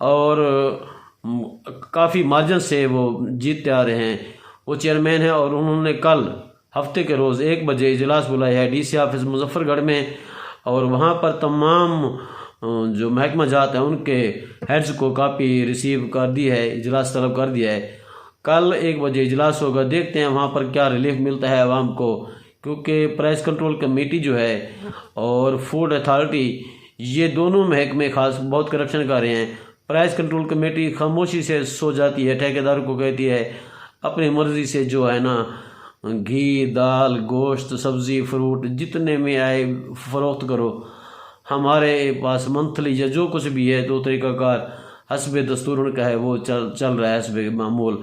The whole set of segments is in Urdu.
اور کافی مارجن سے وہ جیتتے آ رہے ہیں، وہ چیئرمین ہیں، اور انہوں نے کل ہفتے کے روز 1 بجے اجلاس بلایا ہے ڈی سی آفس مظفر گڑھ میں، اور وہاں پر تمام جو محکمہ جات ہیں ان کے ہیڈز کو کاپی ریسیو کر دی ہے، اجلاس طلب کر دیا ہے۔ کل 1 بجے اجلاس ہوگا، دیکھتے ہیں وہاں پر کیا ریلیف ملتا ہے عوام کو، کیونکہ پرائس کنٹرول کمیٹی جو ہے اور فوڈ اتھارٹی، یہ دونوں محکمے خاص بہت کرپشن کر رہے ہیں۔ پرائس کنٹرول کمیٹی خاموشی سے سو جاتی ہے، ٹھیکیداروں کو کہتی ہے اپنی مرضی سے جو ہے نا گھی، دال، گوشت، سبزی، فروٹ جتنے میں آئے فروخت کرو، ہمارے پاس منتھلی یا جو کچھ بھی ہے 2 طریقہ کار حسب دستور ان کا ہے وہ چل رہا ہے حسب معمول۔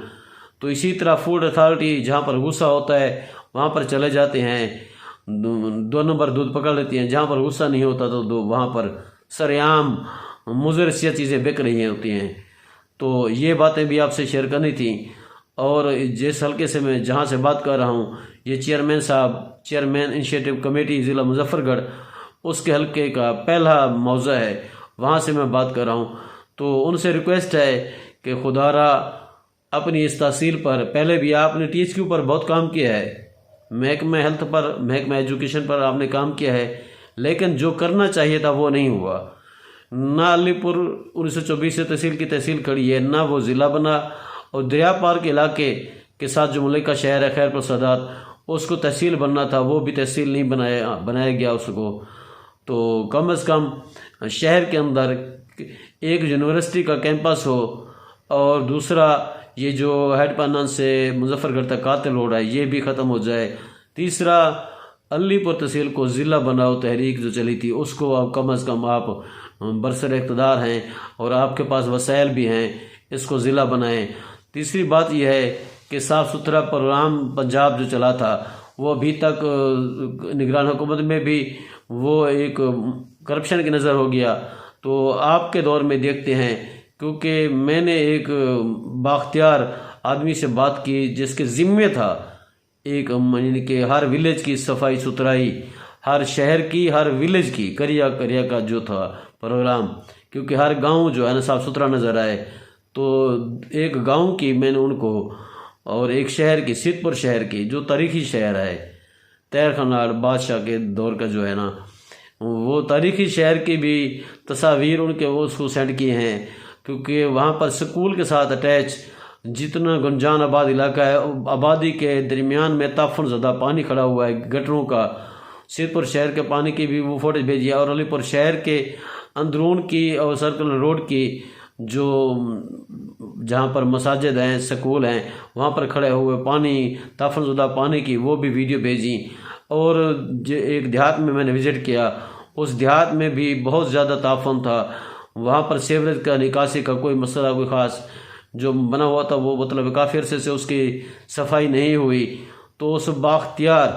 تو اسی طرح فوڈ اتھارٹی جہاں پر غصہ ہوتا ہے وہاں پر چلے جاتے ہیں، 2 نمبر دودھ پکڑ لیتی ہیں، جہاں پر غصہ نہیں ہوتا تو وہاں پر سرعام مضر سی چیزیں بک رہی ہوتی ہیں۔ تو یہ باتیں بھی آپ سے شیئر کرنی تھیں، اور جس حلقے سے میں جہاں سے بات کر رہا ہوں یہ چیئرمین صاحب، چیئرمین انیشیٹو کمیٹی ضلع مظفر گڑھ، اس کے حلقے کا پہلا موضع ہے، وہاں سے میں بات کر رہا ہوں۔ تو ان سے ریکویسٹ ہے کہ خدا را اپنی اس تحصیل پر، پہلے بھی آپ نے ٹی ایچ کیو پر بہت کام کیا ہے، محکمہ ہیلتھ پر، محکمہ ایجوکیشن پر آپ نے کام کیا ہے، لیکن جو کرنا چاہیے تھا وہ نہیں ہوا۔ نہ علی پور 1924 سے تحصیل کی تحصیل کھڑی ہے، نہ وہ ضلع بنا، اور دریا پار کے علاقے کے ساتھ جو ملک کا شہر ہے خیر پور سادات، اس کو تحصیل بننا تھا، وہ بھی تحصیل نہیں بنایا گیا اس کو۔ تو کم از کم شہر کے اندر ایک یونیورسٹی کا کیمپس ہو، اور دوسرا یہ جو ہیڈ پانان سے مظفر گڑھ تک قاتل روڈ ہے یہ بھی ختم ہو جائے، تیسرا علی پور تحصیل کو ضلع بناؤ تحریک جو چلی تھی اس کو اب کم از کم آپ برسر اقتدار ہیں اور آپ کے پاس وسائل بھی ہیں، اس کو ضلع بنائیں۔ تیسری بات یہ ہے کہ صاف ستھرا پروگرام پنجاب جو چلا تھا وہ ابھی تک نگران حکومت میں بھی وہ ایک کرپشن کی نظر ہو گیا۔ تو آپ کے دور میں دیکھتے ہیں، کیونکہ میں نے ایک بااختیار آدمی سے بات کی جس کے ذمے تھا ایک یعنی کہ ہر ولیج کی صفائی ستھرائی، ہر شہر کی، ہر ولیج کی کریا کا جو تھا پروگرام، کیونکہ ہر گاؤں جو ہے نا صاف ستھرا نظر آئے۔ تو ایک گاؤں کی میں نے ان کو، اور ایک شہر کی، سدھ پور شہر کی جو تاریخی شہر ہے، تیر خناڑ بادشاہ کے دور کا جو ہے نا، وہ تاریخی شہر کی بھی تصاویر ان کے اس کو سینڈ کی ہیں، کیونکہ وہاں پر سکول کے ساتھ اٹیچ جتنا گنجان آباد علاقہ ہے، آبادی کے درمیان میں تعفن زدہ پانی کھڑا ہوا ہے گٹروں کا۔ سدھ پور شہر کے پانی کی بھی وہ فوٹیج بھیجی ہے، اور علی پور شہر کے اندرون کی اور سرکل روڈ کی جو جہاں پر مساجد ہیں، سکول ہیں، وہاں پر کھڑے ہوئے پانی، تعفن زدہ پانی کی وہ بھی ویڈیو بھیجی۔ اور ایک دیہات میں نے وزٹ کیا، اس دیہات میں بھی بہت زیادہ تعفن تھا، وہاں پر سیوریج کا نکاسی کا کوئی مسئلہ کوئی خاص جو بنا ہوا تھا وہ مطلب کافی عرصے سے اس کی صفائی نہیں ہوئی۔ تو اس بااختیار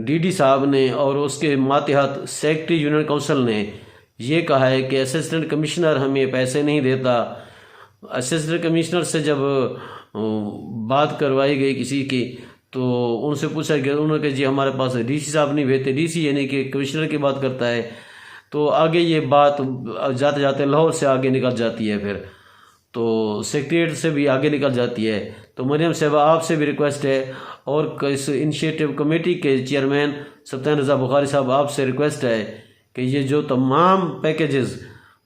ڈی ڈی صاحب نے اور اس کے ماتحت سیکٹری یونین کونسل نے یہ کہا ہے کہ اسسٹنٹ کمشنر ہمیں پیسے نہیں دیتا۔ اسسٹنٹ کمشنر سے جب بات کروائی گئی کسی کی تو ان سے پوچھا کہ انہوں نے کہ جی ہمارے پاس ڈی سی صاحب نہیں بھیجتے، ڈی سی یعنی کہ کمشنر کی بات کرتا ہے۔ تو آگے یہ بات جاتے جاتے لاہور سے آگے نکل جاتی ہے، پھر تو سیکریٹریٹ سے بھی آگے نکل جاتی ہے۔ تو مریم صاحبہ آپ سے بھی ریکویسٹ ہے، اور اس انیشیٹو کمیٹی کے چیئرمین سلطان رضا بخاری صاحب آپ سے ریکویسٹ ہے کہ یہ جو تمام پیکیجز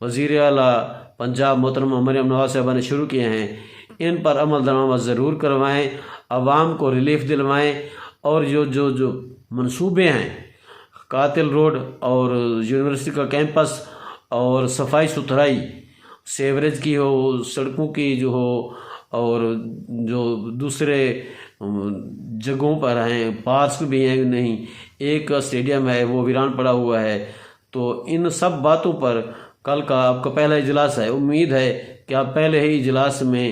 وزیر اعلیٰ پنجاب محترمہ مریم نواز صاحبہ نے شروع کیے ہیں ان پر عمل درآمد ضرور کروائیں، عوام کو ریلیف دلوائیں، اور جو منصوبے ہیں قاتل روڈ اور یونیورسٹی کا کیمپس اور صفائی ستھرائی، سیوریج کی ہو، سڑکوں کی جو ہو، اور جو دوسرے جگہوں پر ہیں، پارکس بھی ہیں، نہیں ایک اسٹیڈیم ہے وہ ویران پڑا ہوا ہے۔ تو ان سب باتوں پر کل کا آپ کا پہلا اجلاس ہے، امید ہے کہ آپ پہلے ہی اجلاس میں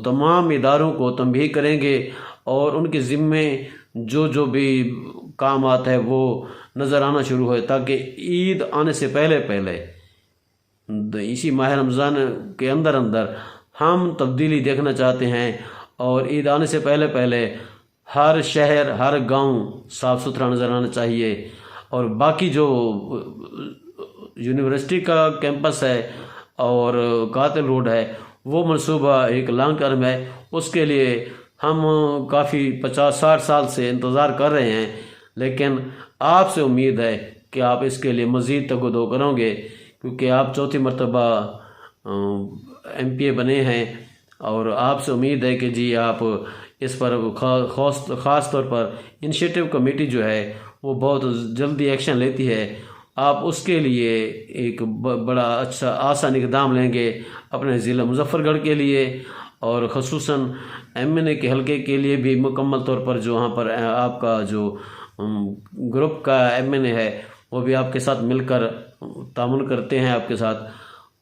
تمام اداروں کو تنبیہ کریں گے اور ان کے ذمے جو بھی کام آتا ہے وہ نظر آنا شروع ہوئے، تاکہ عید آنے سے پہلے اسی ماہ رمضان کے اندر ہم تبدیلی دیکھنا چاہتے ہیں، اور عید آنے سے پہلے ہر شہر، ہر گاؤں صاف ستھرا نظر آنا چاہیے، اور باقی جو یونیورسٹی کا کیمپس ہے اور قاتل روڈ ہے، وہ منصوبہ ایک لانگ ٹرم ہے، اس کے لیے ہم کافی 50-60 سال سے انتظار کر رہے ہیں، لیکن آپ سے امید ہے کہ آپ اس کے لیے مزید تگ و دو کرو گے، کیونکہ آپ چوتھی مرتبہ MP بنے ہیں، اور آپ سے امید ہے کہ جی آپ اس پر خاص طور پر انیشیٹو کمیٹی جو ہے وہ بہت جلدی ایکشن لیتی ہے، آپ اس کے لیے ایک بڑا اچھا آسان اقدام لیں گے اپنے ضلع مظفر گڑھ کے لیے، اور خصوصاً MNA کے حلقے کے لیے بھی مکمل طور پر جو وہاں پر آپ کا جو گروپ کا MNA ہے وہ بھی آپ کے ساتھ مل کر تعاون کرتے ہیں آپ کے ساتھ۔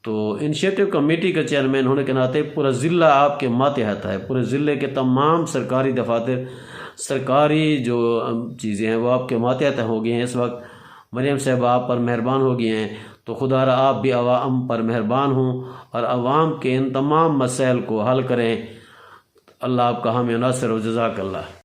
تو انیشیٹو کمیٹی کا چیئرمین ہونے کے ناطے پورا ضلع آپ کے ماتحت ہے، پورے ضلع کے تمام سرکاری دفاتر، سرکاری جو چیزیں ہیں وہ آپ کے ماتحت ہو گئی ہیں اس وقت۔ مریم صاحبہ آپ پر مہربان ہو گئی ہیں، تو خدا را آپ بھی عوام پر مہربان ہوں اور عوام کے ان تمام مسائل کو حل کریں۔ اللہ آپ کا حامی و ناصر و جزاک اللہ۔